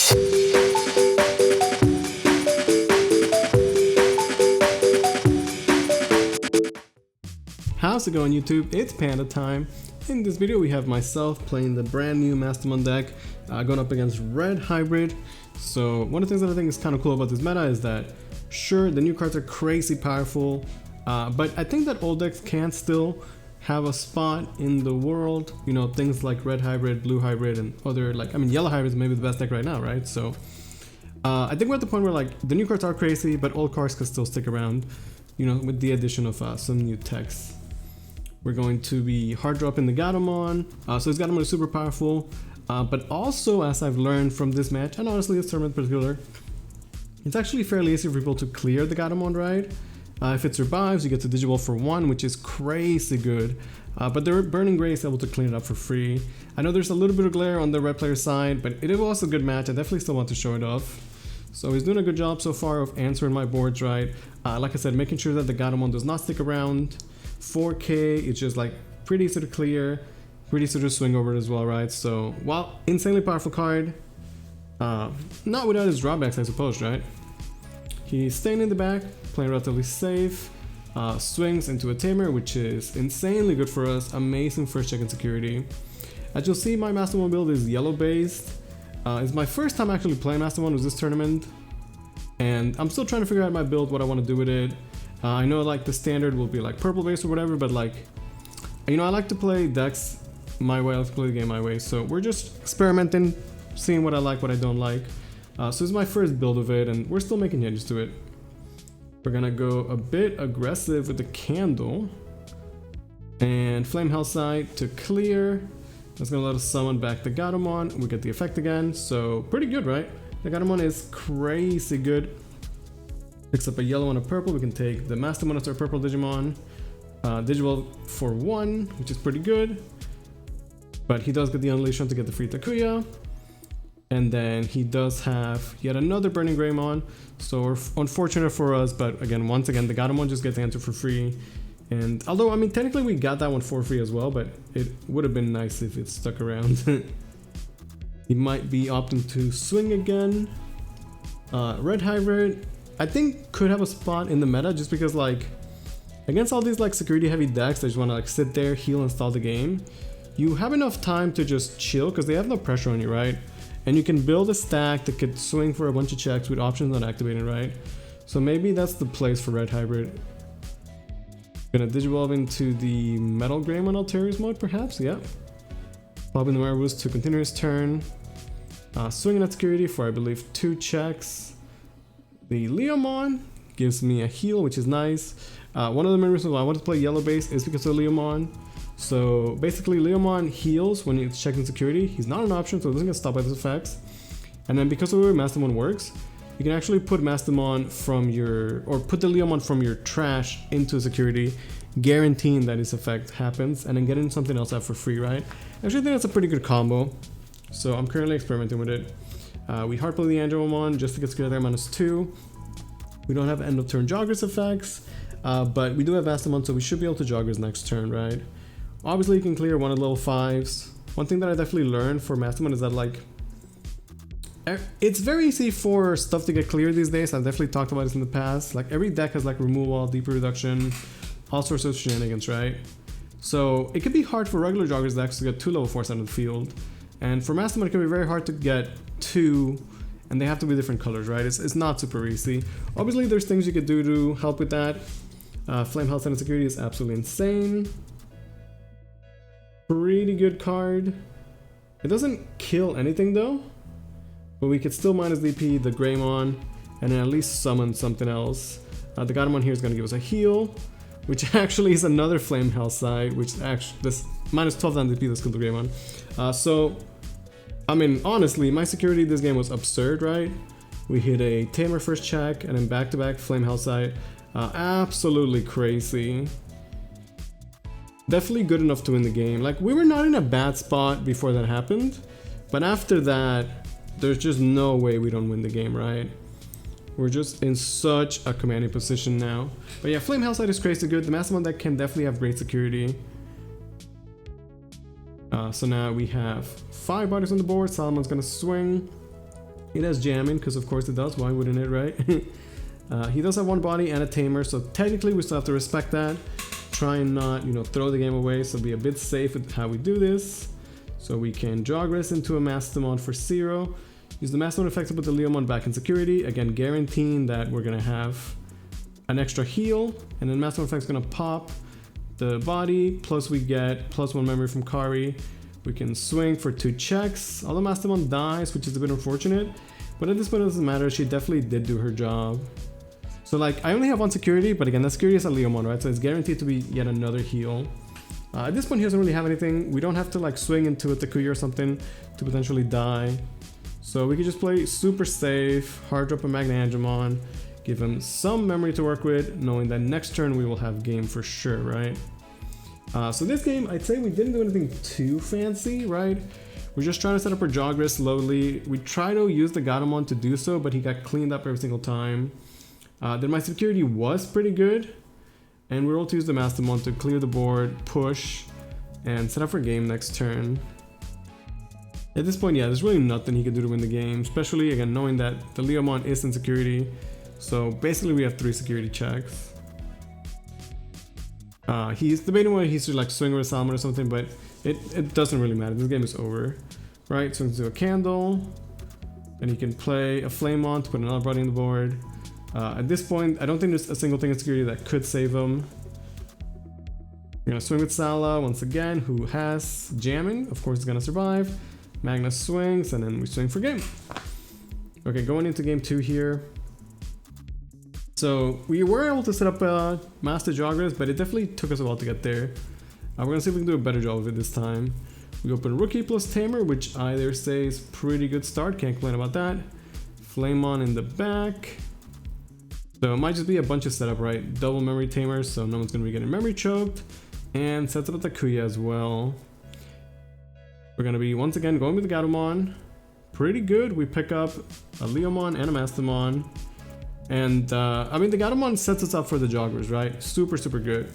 How's it going, YouTube? It's Panda time. In this video we have myself playing the brand new Mastemon deck, going up against Red Hybrid. So one of the things that I think is kind of cool about this meta is that sure, the new cards are crazy powerful, but I think that old decks can still have a spot in the world. You know, things like Red Hybrid, Blue Hybrid, and other, like, I mean, Yellow Hybrid is maybe the best deck right now, right? So I think we're at the point where, like, the new cards are crazy, but old cards can still stick around, you know, with the addition of some new text. We're going to be hard dropping the Digimon, so this Digimon is super powerful, but also, as I've learned from this match, and honestly this tournament in particular, it's actually fairly easy for people to clear the Digimon, right? If it survives, you get to Digivolve for 1, which is crazy good, but the Burning Gray is able to clean it up for free. I know there's a little bit of glare on the red player side, but it was a good match. I definitely still want to show it off. So he's doing a good job so far of answering my boards right. Like I said, making sure that the Digimon does not stick around. 4K, it's just like pretty easy to clear, pretty easy to swing over it as well, right? So, while insanely powerful card, not without his drawbacks, I suppose, right? He's staying in the back, playing relatively safe, swings into a Tamer, which is insanely good for us, amazing first check in security. As you'll see, my Mastemon build is yellow based. It's my first time actually playing Mastemon with this tournament, and I'm still trying to figure out my build, what I want to do with it. I know like the standard will be like purple based or whatever, but like, you know, I like to play decks my way, I like to play the game my way, so we're just experimenting, seeing what I like, what I don't like. So this is my first build of it, and we're still making changes to it. We're gonna go a bit aggressive with the Candle, and Flame Hellside to clear. That's gonna let us summon back the Digimon. We get the effect again, so pretty good, right? The Digimon is crazy good. Picks up a yellow and a purple. We can take the Mastemon as our purple Digimon. Digivolve for 1, which is pretty good. But he does get the Unleashed to get the free Takuya. And then he does have yet another Burning Greymon. So we're unfortunate for us, but again, once again, the Digimon just gets the answer for free. And although, I mean, technically we got that one for free as well, but it would have been nice if it stuck around. He might be opting to swing again. Red Hybrid, I think, could have a spot in the meta just because, like, against all these like security heavy decks that just want to like sit there, heal, and stall the game, you have enough time to just chill because they have no pressure on you, right? And you can build a stack that could swing for a bunch of checks with options on activating, right? So maybe that's the place for Red Hybrid. Gonna Digivolve into the Metal Greymon Alterius mode, perhaps, yeah. Popping the Marabus to continue his turn. Swinging at security for, I believe, 2 checks. The Leomon gives me a heal, which is nice. One of the main reasons why I want to play yellow base is because of Leomon. So basically, Leomon heals when it's checking security. He's not an option, so it doesn't get stopped by those effects. And then because of the way Mastemon works, you can actually put Mastemon from your, or put the Leomon from your trash into security, guaranteeing that this effect happens, and then getting something else out for free, right? I actually think that's a pretty good combo. So I'm currently experimenting with it. We hard play the Angelomon just to get scared there -2. We don't have end of turn joggers effects, but we do have Mastemon, so we should be able to joggers next turn, right? Obviously you can clear one of level 5s. One thing that I definitely learned for Mastemon is that, like, it's very easy for stuff to get cleared these days. I've definitely talked about this in the past. Like, every deck has like removal, deeper reduction, all sorts of shenanigans, right? So it could be hard for regular joggers decks to get 2 level 4s out of the field. And for Mastemon, it can be very hard to get 2, and they have to be different colors, right? It's not super easy. Obviously, there's things you could do to help with that. Flame Health and Security is absolutely insane. Pretty good card. It doesn't kill anything though, but we could still minus DP the Greymon, and then at least summon something else. The Digimon here is going to give us a heal, which actually is another Flame Health side, which actually this minus 12 down DP, this killed the Greymon. So I mean, honestly, my security this game was absurd, right? We hit a Tamer first check, and then back-to-back Flame Hellside. Absolutely crazy. Definitely good enough to win the game. Like, we were not in a bad spot before that happened, but after that, there's just no way we don't win the game, right? We're just in such a commanding position now. But yeah, Flame Hellside is crazy good. The Mastemon deck can definitely have great security. So now we have 5 bodies on the board. Solomon's gonna swing. It has jamming, because of course it does, why wouldn't it, right? He does have one body and a tamer, so technically we still have to respect that. Try and not, you know, throw the game away, so be a bit safe with how we do this. So we can Jogress into a Mastemon for 0. Use the Mastemon effect to put the Leomon back in security, again guaranteeing that we're gonna have an extra heal, and then Mastemon effect's gonna pop the body, plus we get +1 memory from Kari. We can swing for 2 checks. Although Mastemon dies, which is a bit unfortunate, but at this point it doesn't matter, she definitely did do her job. So like, I only have 1 security, but again, that security is a Leomon, right? So it's guaranteed to be yet another heal. At this point he doesn't really have anything. We don't have to like swing into a Takuya or something to potentially die. So we can just play super safe, hard drop a Magnangemon, give him some memory to work with, knowing that next turn we will have game for sure, right? So this game, I'd say we didn't do anything too fancy, right? We're just trying to set up our Jogress slowly. We try to use the Gatomon to do so, but he got cleaned up every single time. Then my security was pretty good, and we were able to use the Mastemon to clear the board, push, and set up for game next turn. At this point, yeah, there's really nothing he can do to win the game, especially, again, knowing that the Leomon is in security. So basically we have 3 security checks. He's debating whether he should like swing with a Salmon or something, but it doesn't really matter. This game is over, right? Swings to a Candle, and he can play a Flamemon to put another body on the board. At this point, I don't think there's a single thing in security that could save him. We're gonna swing with Sala once again, who has jamming. Of course, it's gonna survive. Magnus swings, and then we swing for game. Okay, going into game 2 here. So we were able to set up a Master Jogress, but it definitely took us a while to get there. We're gonna see if we can do a better job of it this time. We open Rookie plus Tamer, which I dare say is pretty good start. Can't complain about that. Flamemon in the back. So it might just be a bunch of setup, right? Double memory Tamers, so no one's gonna be getting memory choked. And sets up a Takuya as well. We're gonna be once again going with the Gatomon. Pretty good. We pick up a Leomon and a Mastemon. And I mean, the Gatomon sets us up for the Joggers, right? Super, super good.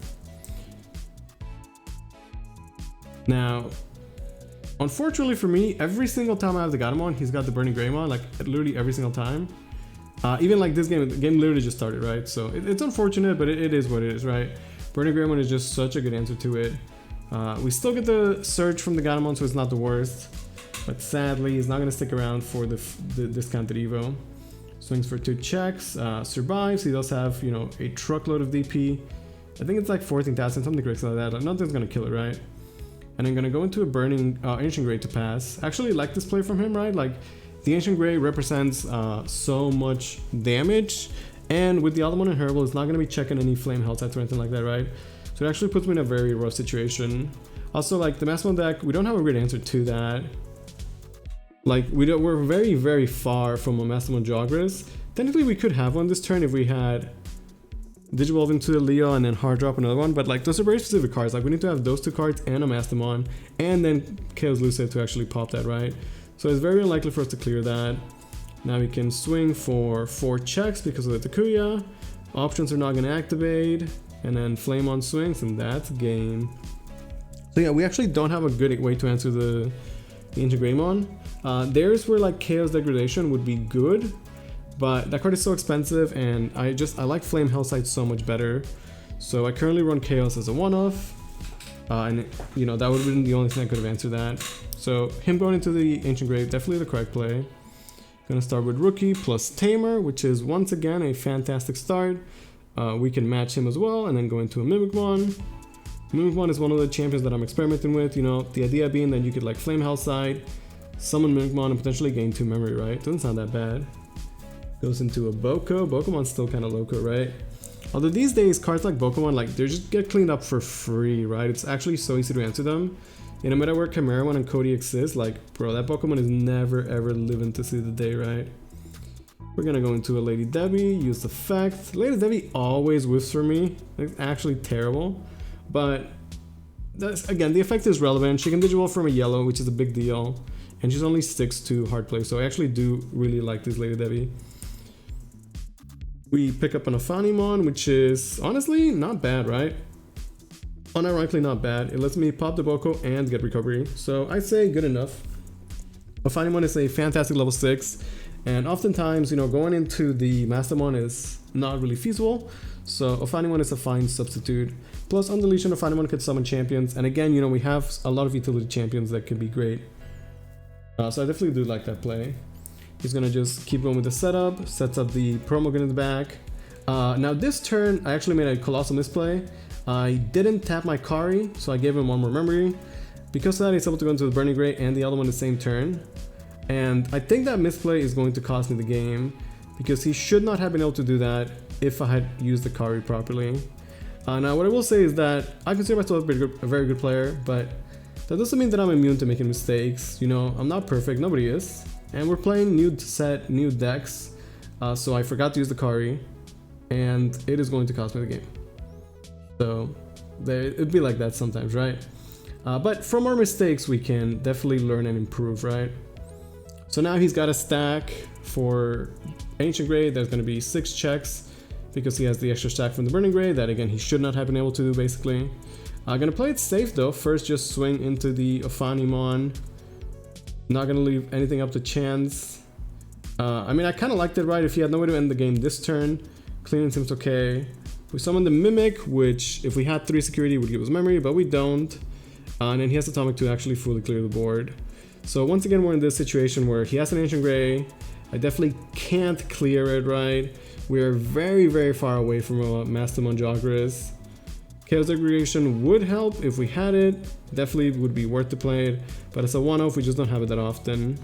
Now, unfortunately for me, every single time I have the Gatomon, he's got the Burning Greymon, like literally every single time. Even like this game, the game literally just started, right? So it's unfortunate, but it is what it is, right? Burning Greymon is just such a good answer to it. We still get the Surge from the Gatomon, so it's not the worst. But sadly, he's not going to stick around for the discounted Evo. Swings for 2 checks, survives. He does have, you know, a truckload of DP. I think it's like 14,000, something crazy like that. Like, nothing's going to kill it, right? And I'm going to go into a Burning Ancient Grey to pass. Actually, like this play from him, right? Like, the Ancient Grey represents so much damage. And with the other one in Herbal, it's not going to be checking any Flame Health sets or anything like that, right? So it actually puts me in a very rough situation. Also, like, the Mastemon deck, we don't have a great answer to that. Like, we're very, very far from a Mastemon Jogress. Technically, we could have one this turn if we had Digivolve into the Leo and then hard drop another one. But, like, those are very specific cards. Like, we need to have those 2 cards and a Mastemon. And then Chaos Lucid to actually pop that, right? So it's very unlikely for us to clear that. Now we can swing for 4 checks because of the Takuya. Options are not going to activate. And then Flamemon swings, and that's game. So yeah, we actually don't have a good way to answer the Ancient Greymon. There's where like Chaos Degradation would be good, but that card is so expensive, and I like Flame Hellside so much better. So I currently run Chaos as a one-off, and you know, that would have been the only thing that could have answered that. So him going into the Ancient Grey, definitely the correct play. Gonna start with Rookie plus Tamer, which is once again a fantastic start. We can match him as well, and then go into a Mimikmon. Mimikmon is one of the champions that I'm experimenting with. You know, the idea being that you could like Flame Hellside, summon Mimikmon, and potentially gain 2 memory, right? Doesn't sound that bad. Goes into a Boko. Bokomon's still kind of loco, right? Although these days, cards like Bokomon, like, they just get cleaned up for free, right? It's actually so easy to answer them. In a meta where Chimeramon and Cody exist, like, bro, that Bokomon is never ever living to see the day, right? We're gonna go into a Lady Debbie, use effect. Lady Debbie always whiffs for me. It's actually terrible. But, that's, again, the effect is relevant. She can Digivolve from a yellow, which is a big deal. And she's only sticks to hard play, so I actually do really like this Lady Debbie. We pick up an Ophanimon, which is honestly not bad, right? Unironically not bad. It lets me pop the Boko and get recovery, so I say good enough. Ophanimon is a fantastic level 6, And oftentimes, you know, going into the Mastemon is not really feasible. So Ophanimon is a fine substitute. Plus on deletion, Ophanimon could summon champions. And again, you know, we have a lot of utility champions that could be great. So I definitely do like that play. He's gonna just keep going with the setup, sets up the Promogun in the back. Now this turn, I actually made a colossal misplay. I didn't tap my Kari, so I gave him one more memory. Because of that, he's able to go into the Burning Gray and the other one the same turn. And I think that misplay is going to cost me the game, because he should not have been able to do that if I had used the Kari properly. Now what I will say is that I consider myself a very good player, but that doesn't mean that I'm immune to making mistakes. You know, I'm not perfect, nobody is. And we're playing new set, new decks, so I forgot to use the Kari, and it is going to cost me the game. So it'd be like that sometimes, right? But from our mistakes, we can definitely learn and improve, right? So now he's got a stack for Ancient Gray. There's going to be 6 checks because he has the extra stack from the Burning Gray that, again, he should not have been able to do, basically. I'm going to play it safe, though. First, just swing into the Ophanimon. Not going to leave anything up to chance. I mean, I kind of liked it, right? If he had no way to end the game this turn, cleaning seems okay. We summon the Mimic, which, if we had 3 security, would give us memory, but we don't. And then he has Atomic to actually fully clear the board. So once again, we're in this situation where he has an Ancient Gray. I definitely can't clear it, right? We are very, very far away from a Mastemon Joggerus. Chaos Degradation would help if we had it. Definitely would be worth to play it. But as a one-off, we just don't have it that often.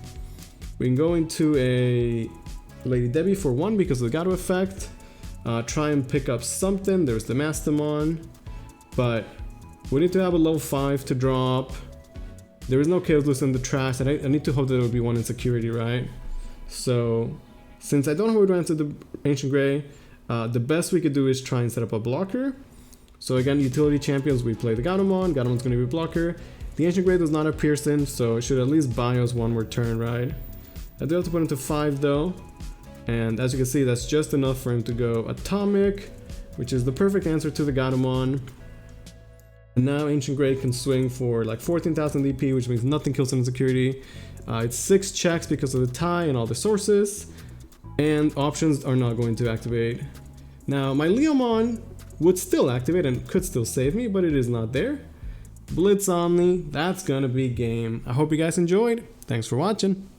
We can go into a Lady Debbie for 1 because of the Gato effect. Try and pick up something. There's the Mastemon. But we need to have a level 5 to drop. There is no Chaos Loose in the trash, and I need to hope that there will be one in security, right? So, since I don't know how to answer the Ancient Gray, the best we could do is try and set up a blocker. So again, utility champions, we play the Gatomon. Gatomon's going to be a blocker. The Ancient Gray does not have Pearson, so it should at least buy us one more turn, right? I do have to put him to 5 though. And as you can see, that's just enough for him to go Atomic, which is the perfect answer to the Gatomon. And now Ancient Gray can swing for like 14,000 DP, which means nothing kills him in security. It's 6 checks because of the tie and all the sources. And options are not going to activate. Now my Leomon would still activate and could still save me, but it is not there. Blitz Omni, that's gonna be game. I hope you guys enjoyed. Thanks for watching.